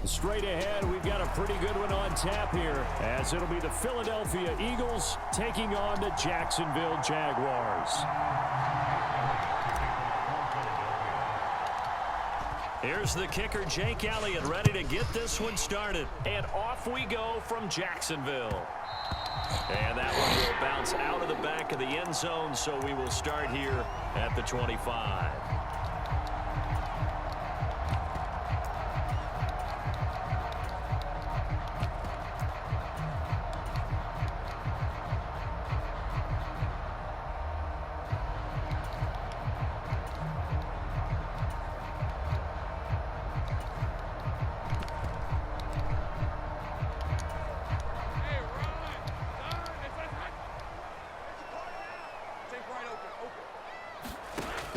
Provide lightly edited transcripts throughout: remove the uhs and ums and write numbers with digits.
Straight ahead, we've got a pretty good one on tap here, as it'll be the Philadelphia Eagles taking on the Jacksonville Jaguars. Here's the kicker, Jake Elliott, ready to get this one started. And off we go from Jacksonville. And that one will bounce out of the back of the end zone, so we will start here at the 25.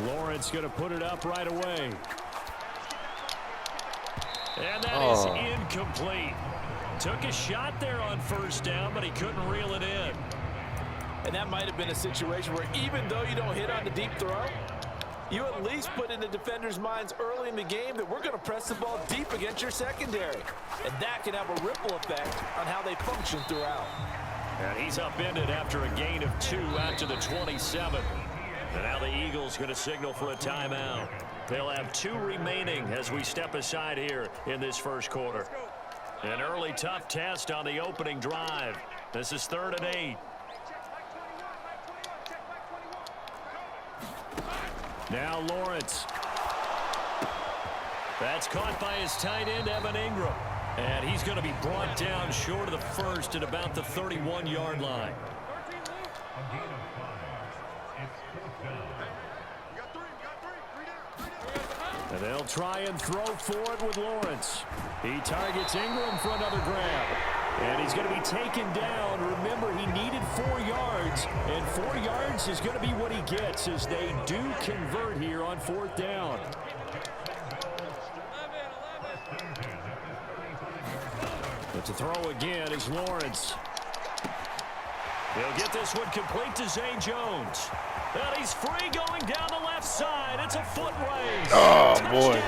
Lawrence going to put it up right away. And that is incomplete. Took a shot there on first down, but he couldn't reel it in. And that might have been a situation where even though you don't hit on the deep throw, you at least put in the defenders' minds early in the game that we're going to press the ball deep against your secondary. And that can have a ripple effect on how they function throughout. And he's upended after a gain of 2 out to the 27. And now the Eagles going to signal for a timeout. They'll have 2 remaining as we step aside here in this first quarter. An early tough test on the opening drive. This is 3rd and 8. Now Lawrence. That's caught by his tight end, Evan Ingram. And he's going to be brought down short of the first at about the 31-yard line. And they'll try and throw for it with Lawrence. He targets Ingram for another grab. And he's going to be taken down. Remember, he needed 4 yards. And 4 yards is going to be what he gets as they do convert here on 4th down. But to throw again is Lawrence. He'll get this one complete to Zay Jones. And he's free going down the left side. It's a foot race. Oh, touchdown, boy.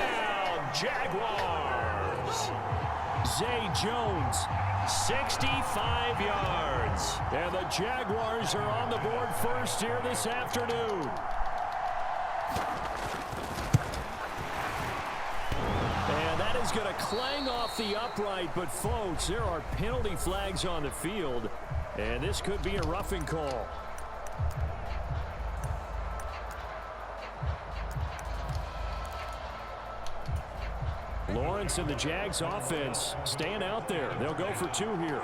Jaguars. Zay Jones, 65 yards. And the Jaguars are on the board first here this afternoon. And that is going to clang off the upright. But, folks, there are penalty flags on the field. And this could be a roughing call. Lawrence and the Jags offense staying out there. They'll go for 2 here.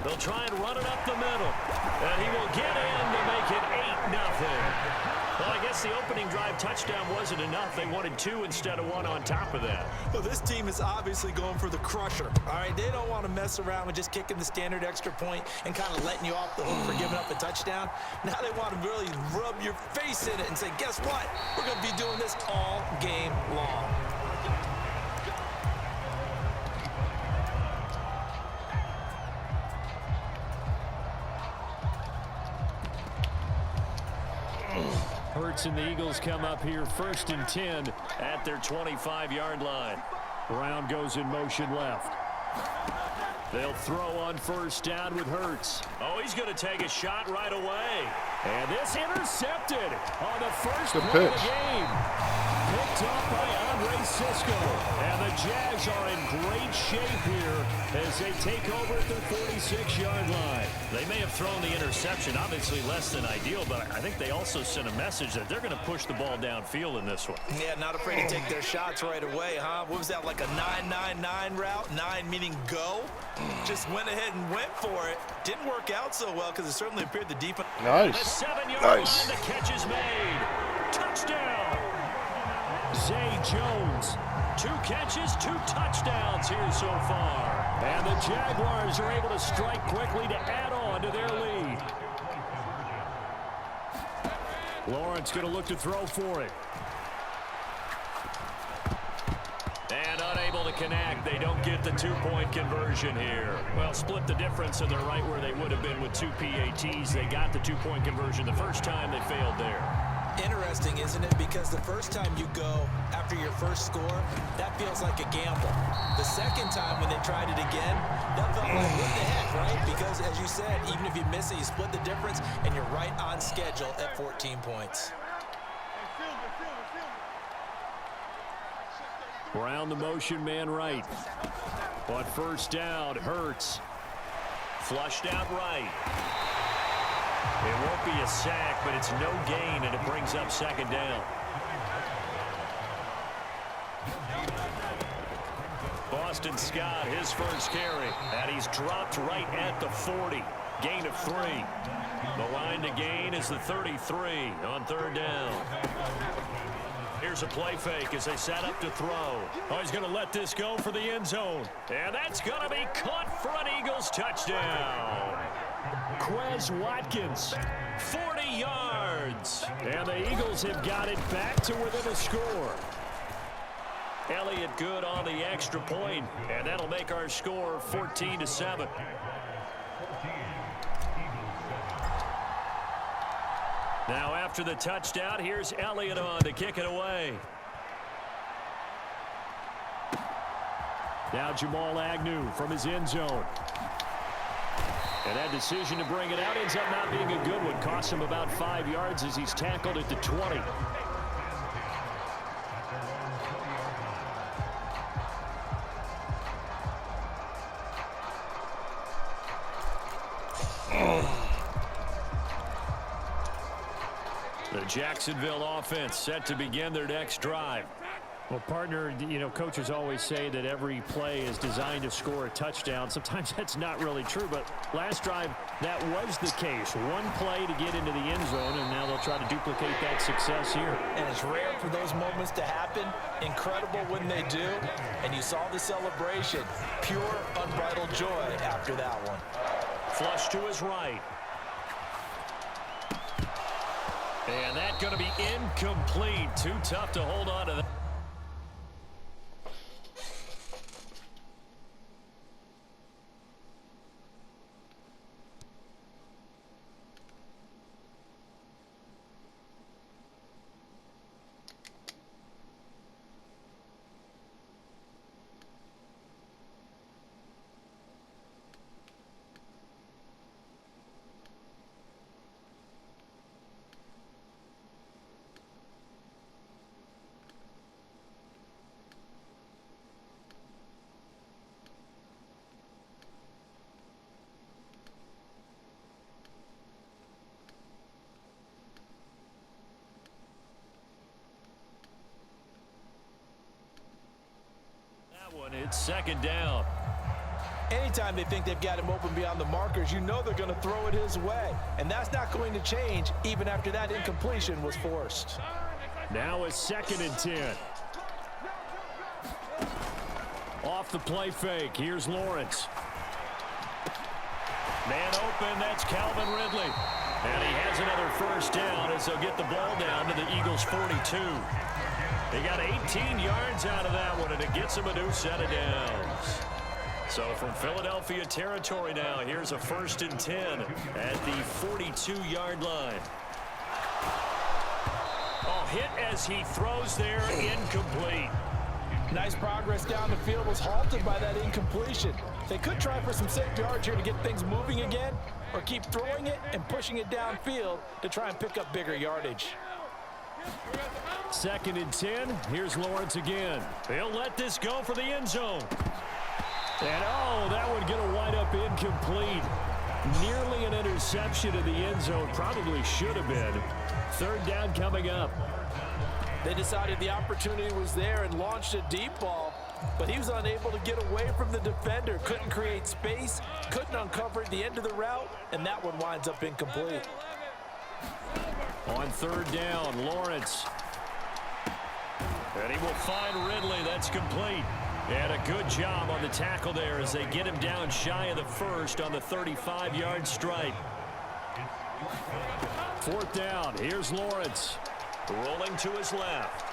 They'll try and run it up the middle. And he will get in to make it 8-0. Well, I guess the opening drive touchdown wasn't enough. They wanted 2 instead of 1 on top of that. Well, this team is obviously going for the crusher. All right, they don't want to mess around with just kicking the standard extra point and kind of letting you off the hook for giving up a touchdown. Now they want to really rub your face in it and say, guess what? We're going to be doing this all game long. Hurts and the Eagles come up here 1st and 10 at their 25-yard line. Brown goes in motion left. They'll throw on first down with Hurts. Oh, he's going to take a shot right away. And this intercepted on the first play of the game. Picked off by Andre Cisco. And the Jags are in great shape here as they take over at their 46-yard line. They may have thrown the interception, obviously less than ideal, but I think they also sent a message that they're going to push the ball downfield in this one. Yeah, not afraid to take their shots right away, huh? What was that, like a 9-9-9 route? 9 meaning go? Just went ahead and went for it. Didn't work out so well because it certainly appeared the defense. Nice. The 7-yard Nice. line, the catch is made. Touchdown. Zay Jones. 2 catches, 2 touchdowns here so far. And the Jaguars are able to strike quickly to add on to their lead. Lawrence going to look to throw for it. And unable to to connect. They don't get the two-point conversion here. Well, split the difference, and they're right where they would have been with two PATs. They got the two-point conversion the first time. They failed there. Interesting, isn't it? Because the first time you go after your first score, that feels like a gamble. The second time when they tried it again, that felt like, what the heck, right? Because, as you said, even if you miss it, you split the difference, and you're right on schedule at 14 points. Brown the motion man right. But first down, Hurts. Flushed out right. It won't be a sack, but it's no gain, and it brings up second down. Boston Scott, his first carry, and he's dropped right at the 40. Gain of 3. The line to gain is the 33 on third down. Here's a play fake as they set up to throw. Oh, he's going to let this go for the end zone. And that's going to be caught for an Eagles touchdown. Quez Watkins, 40 yards. And the Eagles have got it back to within a score. Elliott good on the extra point, and that'll make our score 14-7. Now after the touchdown, here's Elliott on to kick it away. Now Jamal Agnew from his end zone. And that decision to bring it out ends up not being a good one. Costs him about 5 yards as he's tackled at the 20. The Jacksonville offense set to begin their next drive. Well, partner, you know, coaches always say that every play is designed to score a touchdown. Sometimes that's not really true, but last drive, that was the case. One play to get into the end zone, and now they'll try to duplicate that success here. And it's rare for those moments to happen. Incredible when they do. And you saw the celebration. Pure, unbridled joy after that one. Flush to his right. And that's going to be incomplete. Too tough to hold on to that. It's second down. Anytime they think they've got him open beyond the markers, you know they're going to throw it his way. And that's not going to change even after that incompletion was forced. Now it's 2nd and 10. Off the play fake. Here's Lawrence. Man open. That's Calvin Ridley. And he has another first down as they'll get the ball down to the Eagles' 42. They got 18 yards out of that one, and it gets them a new set of downs. So from Philadelphia territory now, here's a 1st and 10 at the 42-yard line. Oh, hit as he throws there, incomplete. Nice progress down the field was halted by that incompletion. They could try for some safe yards here to get things moving again, or keep throwing it and pushing it downfield to try and pick up bigger yardage. 2nd and 10. Here's Lawrence again. He'll let this go for the end zone. And, oh, that one going to wind up incomplete. Nearly an interception in the end zone. Probably should have been. 3rd down coming up. They decided the opportunity was there and launched a deep ball, but he was unable to get away from the defender. Couldn't create space, couldn't uncover the end of the route, and that one winds up incomplete. On 3rd down, Lawrence. And he will find Ridley. That's complete. And a good job on the tackle there as they get him down shy of the first on the 35-yard stripe. 4th down. Here's Lawrence. Rolling to his left.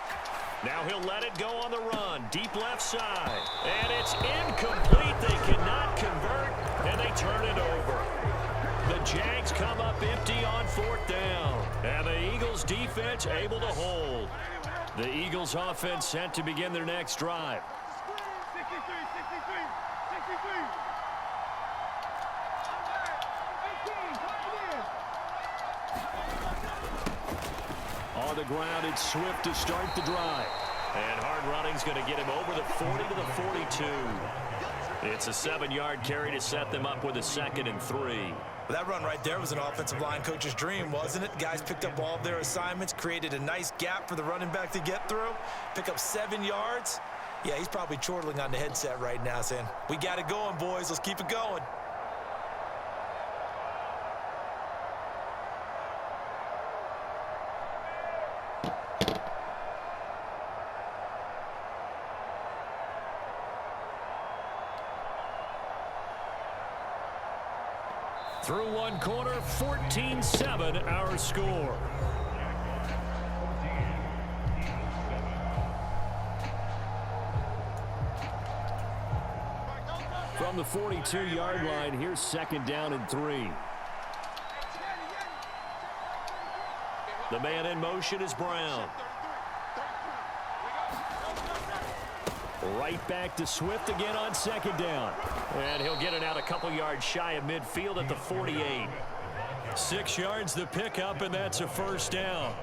Now he'll let it go on the run. Deep left side. And it's incomplete. They cannot convert, and they turn it over. The Jags come up empty on 4th down. And the Eagles defense able to hold. The Eagles offense set to begin their next drive. On the ground, it's Swift to start the drive. And hard running's going to get him over the 40 to the 42. It's a 7-yard carry to set them up with a 2nd and 3. Well, that run right there was an offensive line coach's dream, wasn't it? Guys picked up all of their assignments, created a nice gap for the running back to get through, pick up 7 yards. Yeah, he's probably chortling on the headset right now saying, we got it going, boys. Let's keep it going. Through one quarter, 14-7 our score. From the 42-yard line, here's 2nd down and 3. The man in motion is Brown. Right back to Swift again on 2nd down. And he'll get it out a couple yards shy of midfield at the 48. 6 yards the pickup, and that's a 1st down.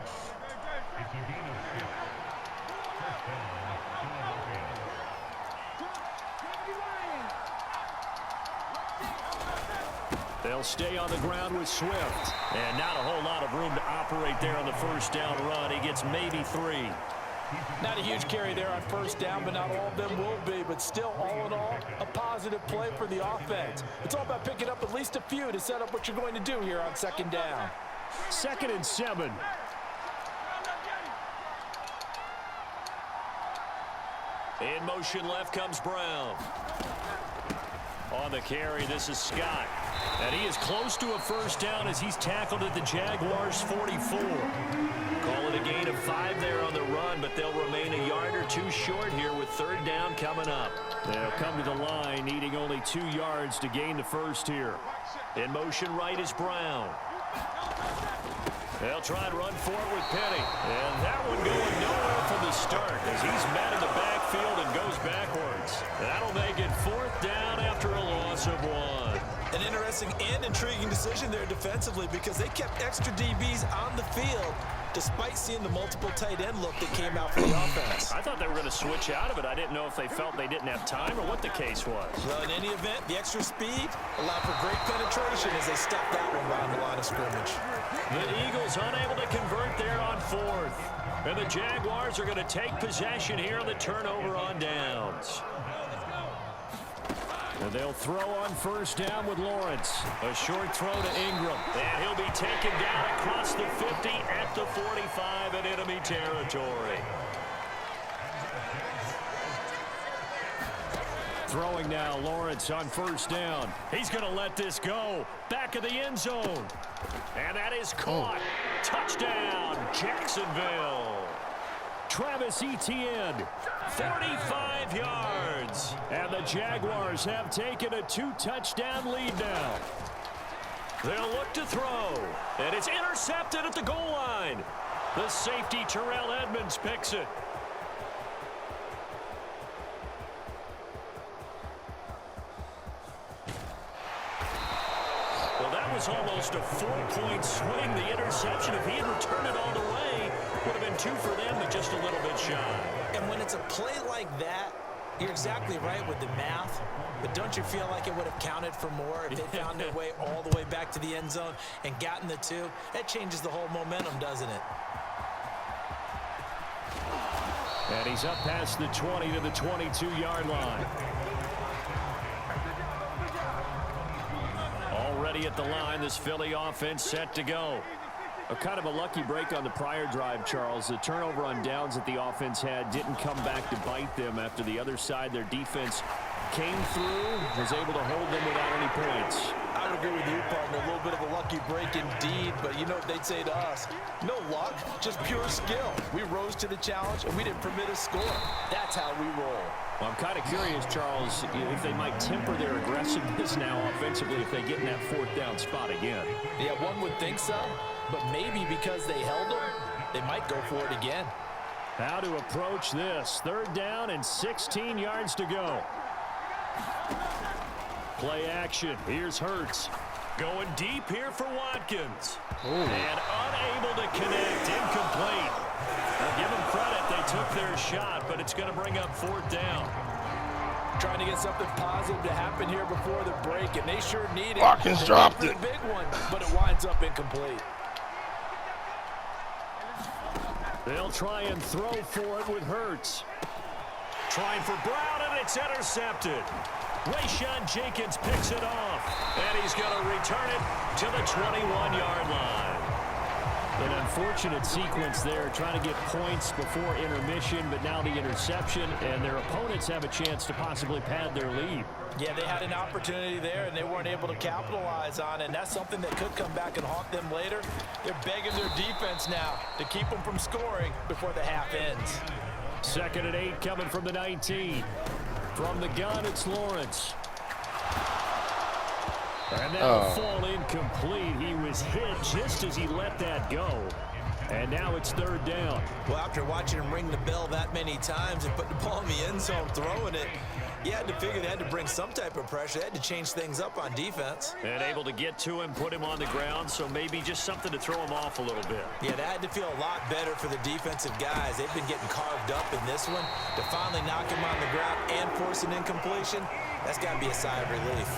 They'll stay on the ground with Swift. And not a whole lot of room to operate there on the 1st down run. He gets maybe 3. Not a huge carry there on 1st down, but not all of them will be. But still, all in all, a positive play for the offense. It's all about picking up at least a few to set up what you're going to do here on 2nd down. 2nd and 7. In motion left comes Brown. On the carry, this is Scott. And he is close to a 1st down as he's tackled at the Jaguars' 44. Call it a gain of 5 there on the run, but they'll remain a yard or 2 short here with 3rd down coming up. They'll come to the line, needing only 2 yards to gain the 1st here. In motion right is Brown. They'll try and run for it with Penny. And that one going nowhere from the start as he's met in the backfield and goes backwards. That'll make it 4th down after a loss of 1. An interesting and intriguing decision there defensively because they kept extra DBs on the field despite seeing the multiple tight end look that came out for the offense. I thought they were going to switch out of it. I didn't know if they felt they didn't have time or what the case was. Well, in any event, the extra speed allowed for great penetration as they stepped that one around the line of scrimmage. The Eagles unable to convert there on 4th. And the Jaguars are going to take possession here on the turnover on downs. And they'll throw on 1st down with Lawrence. A short throw to Ingram. And he'll be taken down across the 50 at the 45 in enemy territory. Throwing now, Lawrence on 1st down. He's going to let this go. Back of the end zone. And that is caught. Touchdown, Jacksonville. Travis Etienne, 45 yards. And the Jaguars have taken a 2-touchdown lead now. They'll look to throw. And it's intercepted at the goal line. The safety, Terrell Edmonds, picks it. Well, that was almost a 4-point swing. The interception, if he had returned it all the way, would have been 2 for them, but just a little bit shy. And when it's a play like that, you're exactly right with the math, but don't you feel like it would have counted for more if they found their way all the way back to the end zone and gotten the 2? That changes the whole momentum, doesn't it? And he's up past the 20 to the 22-yard line. Already at the line, this Philly offense set to go. A kind of a lucky break on the prior drive, Charles. The turnover on downs that the offense had didn't come back to bite them after the other side. Their defense came through, was able to hold them without any points. I I would agree with you, partner. A little bit of a lucky break indeed, but you know what they'd say to us? No luck, just pure skill. We rose to the challenge, and we didn't permit a score. That's how we roll. Well, I'm kind of curious, Charles, if they might temper their aggressiveness now offensively if they get in that fourth down spot again. Yeah, one would think so, but maybe because they held them, they might go for it again. How to approach this. Third down and 16 yards to go. Play action. Here's Hurts. Going deep here for Watkins. Ooh. And unable to connect. Incomplete. Now give them credit. They took their shot, but it's going to bring up fourth down. Trying to get something positive to happen here before the break, and they sure need it. Watkins dropped it. A big one, but it winds up incomplete. They'll try and throw for it with Hurts. Trying for Brown, and it's intercepted. Rayshawn Jenkins picks it off, and he's going to return it to the 21-yard line. An unfortunate sequence there, trying to get points before intermission, but now the interception, and their opponents have a chance to possibly pad their lead. Yeah, they had an opportunity there, and they weren't able to capitalize on it, and that's something that could come back and haunt them later. They're begging their defense now to keep them from scoring before the half ends. 2nd and 8 coming from the 19. From the gun, it's Lawrence. And that'll fall incomplete. He was hit just as he let that go. And now it's third down. Well, after watching him ring the bell that many times and put the ball in the end zone throwing it, you had to figure they had to bring some type of pressure. They had to change things up on defense. And able to get to him, put him on the ground, so maybe just something to throw him off a little bit. Yeah, that had to feel a lot better for the defensive guys. They've been getting carved up in this one. To finally knock him on the ground and force an incompletion, that's got to be a sigh of relief.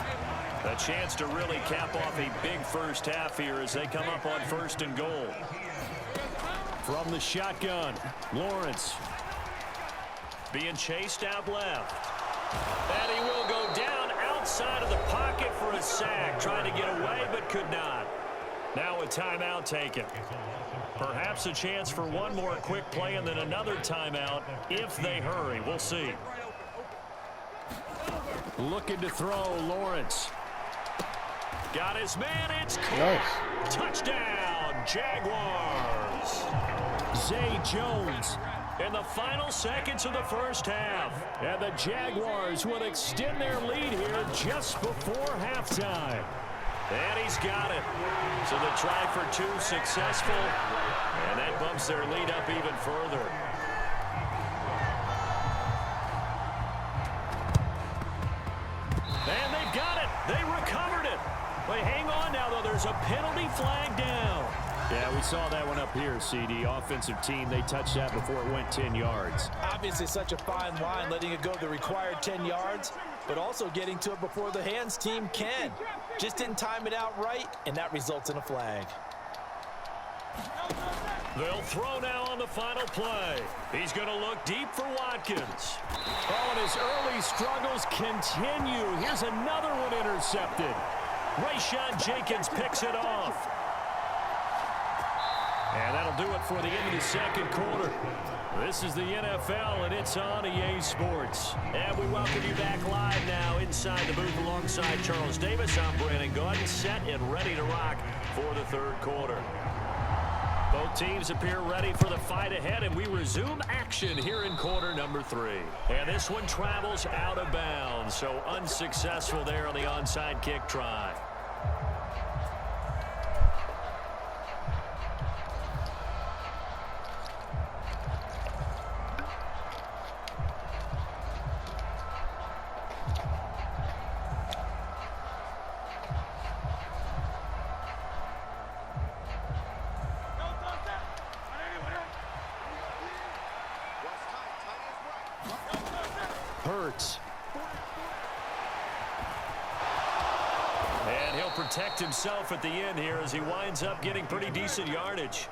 A chance to really cap off a big first half here as they come up on 1st and goal. From the shotgun, Lawrence. Being chased out left. And he will go down outside of the pocket for a sack. Trying to get away, but could not. Now a timeout taken. Perhaps a chance for one more quick play and then another timeout if they hurry. We'll see. Looking to throw, Lawrence. Got his man. It's caught. Nice. Touchdown, Jaguars. Zay Jones. In the final seconds of the first half. And the Jaguars will extend their lead here just before halftime. And he's got it. So the try for two successful. And that bumps their lead up even further. And they've got it. They recovered it. Wait, hang on now, though. There's a penalty flag down. Yeah, we saw that one up here, CD. Offensive team, they touched that before it went 10 yards. Obviously such a fine line, letting it go the required 10 yards, but also getting to it before the hands team can. Just didn't time it out right, and that results in a flag. They'll throw now on the final play. He's going to look deep for Watkins. Oh, and his early struggles continue. Here's another one intercepted. Rayshawn Jenkins picks it off. And that'll do it for the end of the second quarter. This is the NFL, and it's on EA Sports. And we welcome you back live now inside the booth alongside Charles Davis. I'm Brandon Gaudin, set and ready to rock for the third quarter. Both teams appear ready for the fight ahead, and we resume action here in quarter number 3. And this one travels out of bounds, so unsuccessful there on the onside kick try. Hurts. And he'll protect himself at the end here as he winds up getting pretty decent yardage.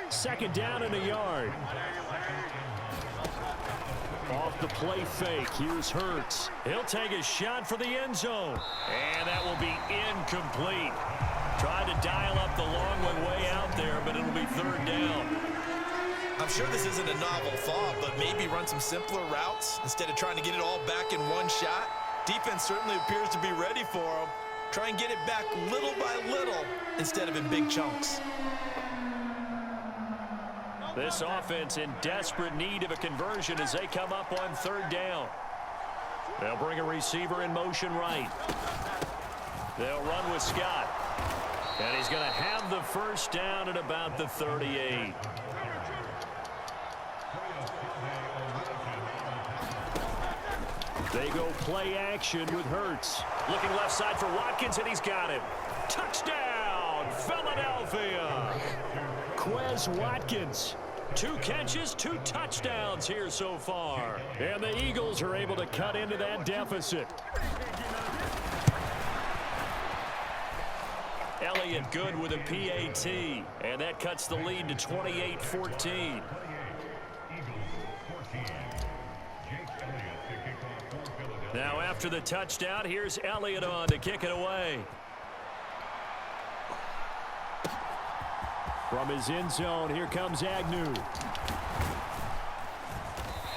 Second down and a yard. Off the play fake, here's Hurts. He'll take a shot for the end zone. And that will be incomplete. Tried to dial up the long one way out there, but it'll be third down. I'm sure this isn't a novel thought, but maybe run some simpler routes instead of trying to get it all back in one shot. Defense certainly appears to be ready for them. Try and get it back little by little instead of in big chunks. This offense in desperate need of a conversion as they come up on third down. They'll bring a receiver in motion right. They'll run with Scott. And he's going to have the first down at about the 38. They go play action with Hurts. Looking left side for Watkins, and he's got it. Touchdown, Philadelphia. Quez Watkins. 2 catches, 2 touchdowns here so far. And the Eagles are able to cut into that deficit. Elliott good with a PAT, and that cuts the lead to 28-14. Now after the touchdown, here's Elliott on to kick it away. From his end zone, here comes Agnew.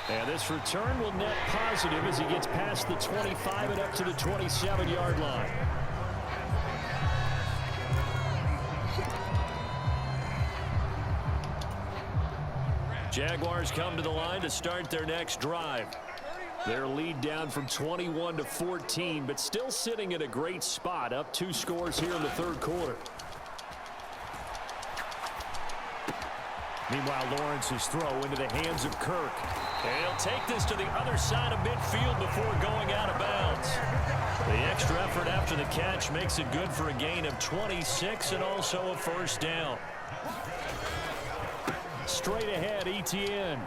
And this return will net positive as he gets past the 25 and up to the 27-yard line. Jaguars come to the line to start their next drive. Their lead down from 21 to 14, but still sitting at a great spot, up 2 scores here in the third quarter. Meanwhile, Lawrence's throw into the hands of Kirk. And he'll take this to the other side of midfield before going out of bounds. The extra effort after the catch makes it good for a gain of 26 and also a first down. Straight ahead, Etienne.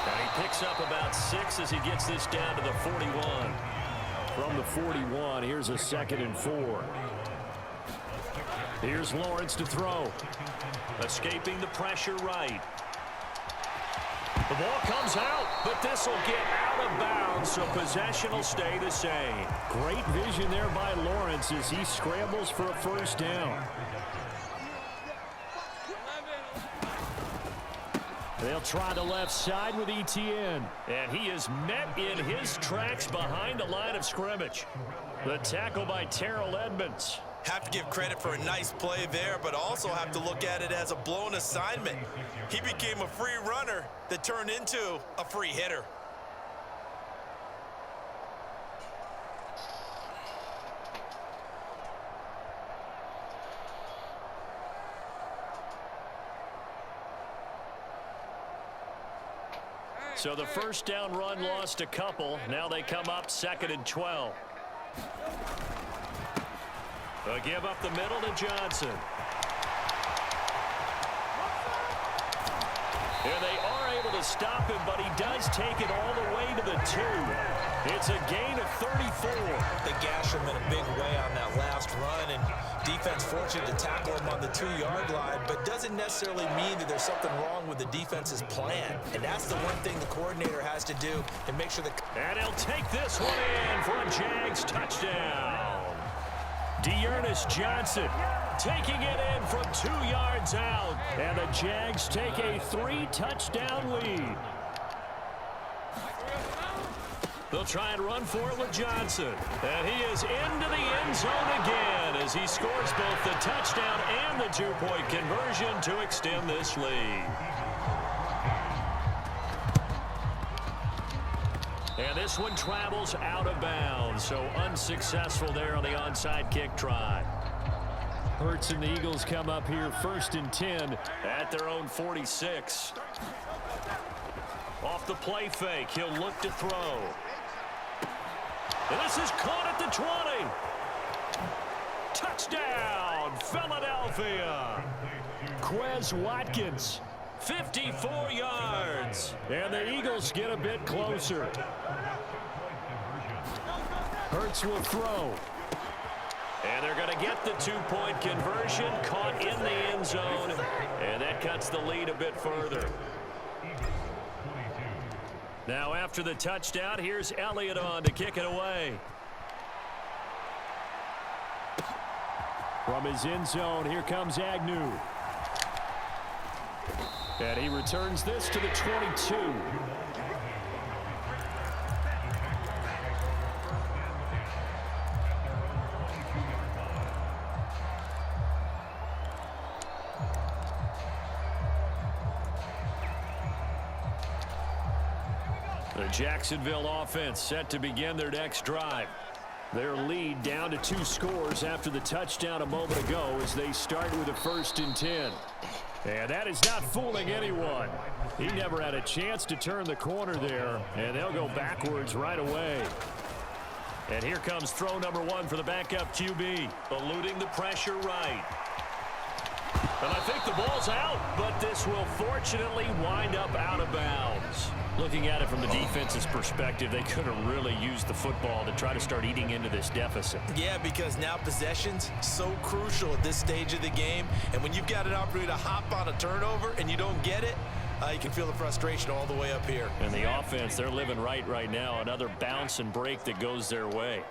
And he picks up about 6 as he gets this down to the 41. From the 41, here's a 2nd and 4. Here's Lawrence to throw. Escaping the pressure right. The ball comes out, but this will get out of bounds, so possession will stay the same. Great vision there by Lawrence as he scrambles for a first down. They'll try the left side with Etienne. And he is met in his tracks behind the line of scrimmage. The tackle by Terrell Edmonds. Have to give credit for a nice play there, but also have to look at it as a blown assignment. He became a free runner that turned into a free hitter. So the first down run lost a couple. Now they come up 2nd and 12. They'll give up the middle to Johnson. And they are able to stop him, but he does take it all the way to the 2. It's a gain of 34. They gash him in a big way on that last run, and defense fortunate to tackle him on the 2-yard line, but doesn't necessarily mean that there's something wrong with the defense's plan. And that's the one thing the coordinator has to do to make sure that... And he'll take this one in for a Jags touchdown. Dearness Johnson taking it in from 2 yards out. And the Jags take a 3-touchdown lead. They'll try and run for it with Johnson. And he is into the end zone again as he scores both the touchdown and the 2-point conversion to extend this lead. And this one travels out of bounds, so unsuccessful there on the onside kick try. Hurts and the Eagles come up here 1st and 10 at their own 46. Off the play fake, he'll look to throw. And this is caught at the 20. Touchdown, Philadelphia. Quez Watkins, 54 yards. And the Eagles get a bit closer. Hurts will throw. And they're going to get the 2-point conversion, caught in the end zone. And that cuts the lead a bit further. Now after the touchdown, here's Elliott on to kick it away. From his end zone, here comes Agnew. And he returns this to the 22. The Jacksonville offense set to begin their next drive. Their lead down to 2 scores after the touchdown a moment ago as they start with a 1st and 10. And that is not fooling anyone. He never had a chance to turn the corner there, and they'll go backwards right away. And here comes throw number 1 for the backup QB. Eluding the pressure right. And I think the ball's out, but this will fortunately wind up out of bounds. Looking at it from the defense's perspective, they could have really used the football to try to start eating into this deficit. Yeah, because now possession's so crucial at this stage of the game. And when you've got an opportunity to hop on a turnover and you don't get it, you can feel the frustration all the way up here. And the offense, they're living right now. Another bounce and break that goes their way.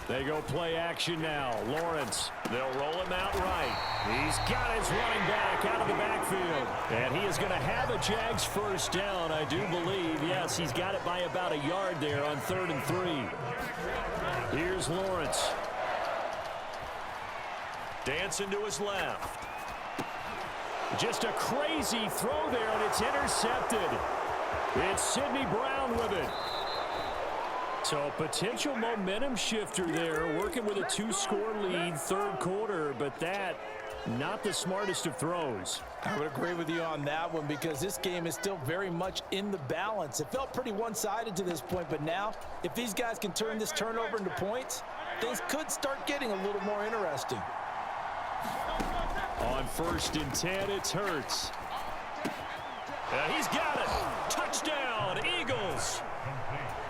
They go play action now. Lawrence, they'll roll him out right. He's got his running back out of the backfield. And he is going to have a Jags 1st down, I do believe. Yes, he's got it by about a yard there on 3rd and 3. Here's Lawrence. Dancing to his left. Just a crazy throw there, and it's intercepted. It's Sidney Brown with it. So potential momentum shifter there, working with a 2-score lead, 3rd quarter, but that, not the smartest of throws. I would agree with you on that one because this game is still very much in the balance. It felt pretty one-sided to this point, but now, if these guys can turn this turnover into points, things could start getting a little more interesting. On 1st and 10, it's Hurts. He's got it. Touchdown, Eagles.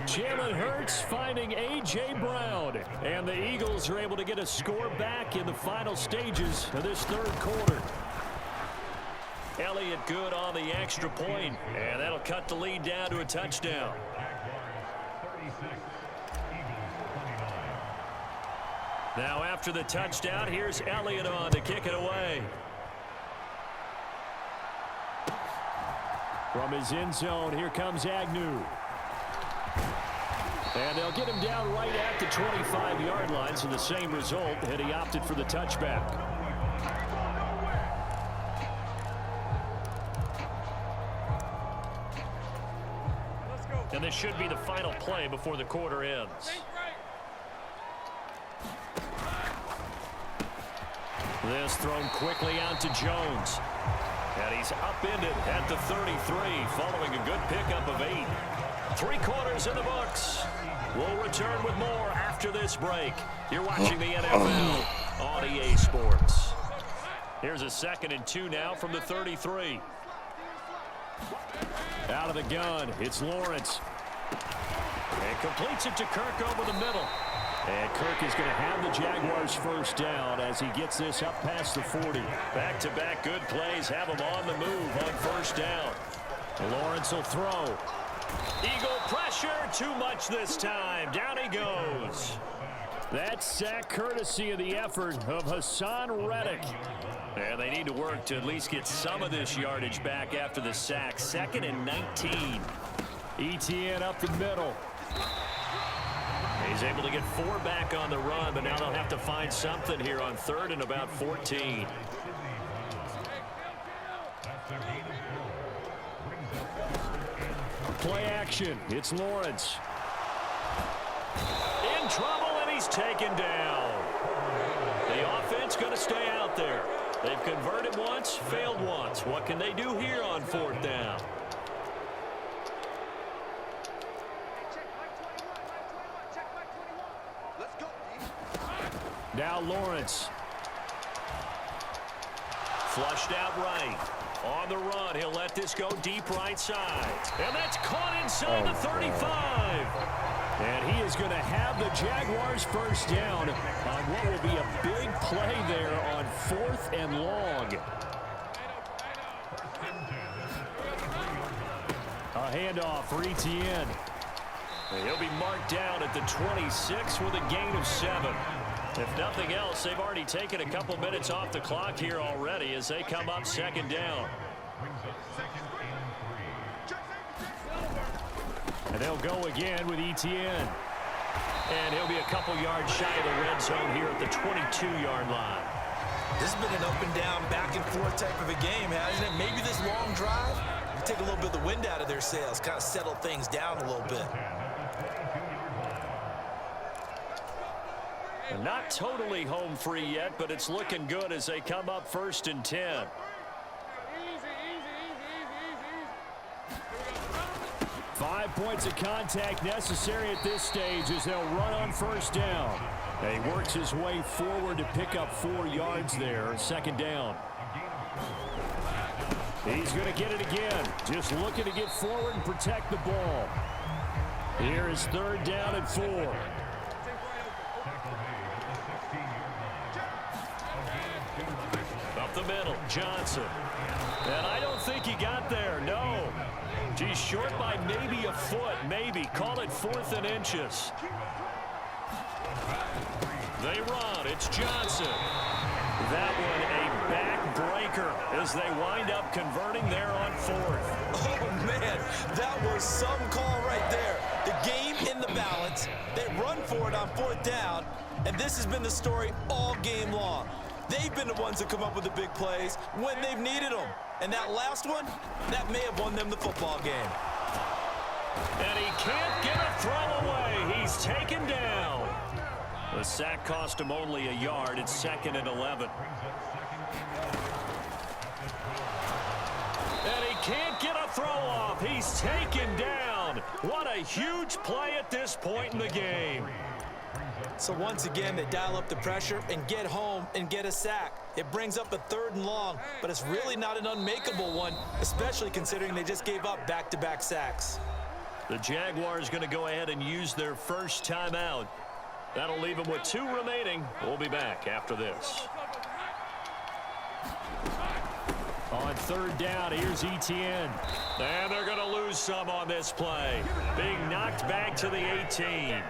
Jalen Hurts finding A.J. Brown. And the Eagles are able to get a score back in the final stages of this 3rd quarter. Elliott good on the extra point, and that'll cut the lead down to a touchdown. Now after the touchdown, here's Elliott on to kick it away. From his end zone, here comes Agnew. And they'll get him down right at the 25-yard line, so the same result, and he opted for the touchback. And this should be the final play before the quarter ends. This thrown quickly out to Jones. And he's upended at the 33, following a good pickup of 8. 3 quarters in the books. We'll return with more after this break. You're watching the NFL on EA Sports. Here's a 2nd and 2 now from the 33. Out of the gun, it's Lawrence. And completes it to Kirk over the middle. And Kirk is going to have the Jaguars 1st down as he gets this up past the 40. Back-to-back good plays have him on the move on 1st down. Lawrence will throw. Eagle pressure, too much this time. Down he goes. That sack courtesy of the effort of Hassan Reddick. And they need to work to at least get some of this yardage back after the sack. 2nd and 19. ETN up the middle. He's able to get 4 back on the run, but now they'll have to find something here on 3rd and about 14. Play action. It's Lawrence. In trouble, and he's taken down. The offense going to stay out there. They've converted once, failed once. What can they do here on 4th down? Now Lawrence. Flushed out right. On the run, he'll let this go deep right side. And that's caught inside the 35. And he is going to have the Jaguars 1st down on what will be a big play there on 4th and long. A handoff for ETN. And he'll be marked down at the 26 with a gain of 7. If nothing else, they've already taken a couple minutes off the clock here already as they come up 2nd down. And they'll go again with ETN. And he'll be a couple yards shy of the red zone here at the 22-yard line. This has been an up and down, back and forth type of a game, hasn't it? Maybe this long drive take a little bit of the wind out of their sails, kind of settle things down a little bit. Not totally home free yet, but it's looking good as they come up 1st and 10. Five points of contact necessary at this stage as they'll run on 1st down. And he works his way forward to pick up 4 yards there. 2nd down. He's going to get it again. Just looking to get forward and protect the ball. Here is 3rd down and 4. Up the middle, Johnson. And I don't think he got there, no. He's short by maybe a foot, maybe. Call it 4th and inches. They run, it's Johnson. That one a backbreaker as they wind up converting there on 4th. Oh, man, that was some call right there. The game in the balance. They run for it on 4th down, and this has been the story all game long. They've been the ones that come up with the big plays when they've needed them. And that last one, that may have won them the football game. And he can't get a throw away. He's taken down. The sack cost him only a yard. It's 2nd and 11. And he can't get a throw off. He's taken down. What a huge play at this point in the game. So once again, they dial up the pressure and get home and get a sack. It brings up a 3rd and long, but it's really not an unmakeable one, especially considering they just gave up back-to-back sacks. The Jaguars going to go ahead and use their first timeout. That'll leave them with 2 remaining. We'll be back after this. On 3rd down, here's Etienne. And they're going to lose some on this play. Being knocked back to the 18.